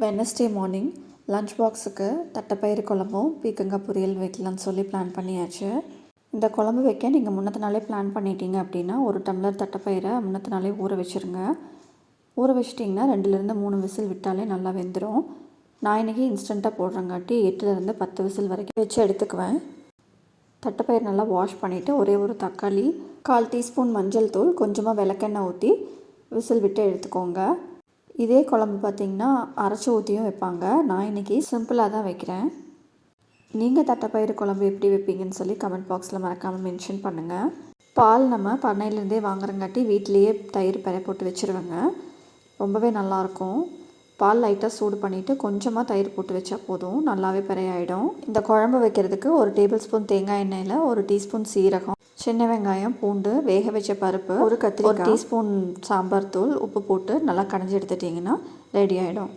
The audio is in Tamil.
வெட்னஸ்டே மார்னிங் லஞ்ச் பாக்ஸுக்கு தட்டைப்பயிறு குழம்பும் பீக்கங்காய் பொரியல் வைக்கலான்னு சொல்லி பிளான் பண்ணியாச்சு. இந்த குழம்பு வைக்க நீங்கள் முன்னத்த நாளே பிளான் பண்ணிட்டீங்க அப்படின்னா, ஒரு டம்ளர் தட்டைப்பயிரை முன்னத்த நாளே ஊற வச்சுருங்க. ஊற வச்சிட்டிங்கன்னா 2லேருந்து 3 விசில் விட்டாலே நல்லா வெந்துடும். நான் இன்றைக்கி இன்ஸ்டண்ட்டாக போடுறங்காட்டி 8லேருந்து 10 விசில் வரைக்கும் வச்சு எடுத்துக்குவேன். தட்டைப்பயிர் நல்லா வாஷ் பண்ணிவிட்டு ஒரே ஒரு தக்காளி, 1/4 டீஸ்பூன் மஞ்சள் தூள், கொஞ்சமாக விளக்கெண்ணெய் ஊற்றி விசில் விட்டு எடுத்துக்கோங்க. இதே குழம்பு பார்த்திங்கன்னா அரைச்சி ஊற்றியும் வைப்பாங்க. நான் இன்றைக்கி சிம்பிளாக தான் வைக்கிறேன். நீங்கள் தட்டைப்பயிறு குழம்பு எப்படி வைப்பீங்கன்னு சொல்லி கமெண்ட் பாக்ஸில் மறக்காமல் மென்ஷன் பண்ணுங்கள். பால் நம்ம பண்ணையிலேருந்தே வாங்குறங்காட்டி வீட்லேயே தயிர் பெற போட்டு வச்சுருவேங்க. ரொம்பவே நல்லாயிருக்கும். பால் லைட்டாக சூடு பண்ணிவிட்டு கொஞ்சமாக தயிர் போட்டு வச்சா போதும், நல்லாவே பெறையாயிடும். இந்த குழம்பு வைக்கிறதுக்கு 1 டேபிள் ஸ்பூன் தேங்காய் எண்ணெயில் 1 டீஸ்பூன் சீரகம், சின்ன வெங்காயம், பூண்டு, வேக வச்ச பருப்பு, ஒரு கத்திரிக்காய், 1 டீஸ்பூன் சாம்பார் தூள், உப்பு போட்டு நல்லா கடைஞ்சி எடுத்துட்டிங்கன்னா ரெடி ஆகிடும்.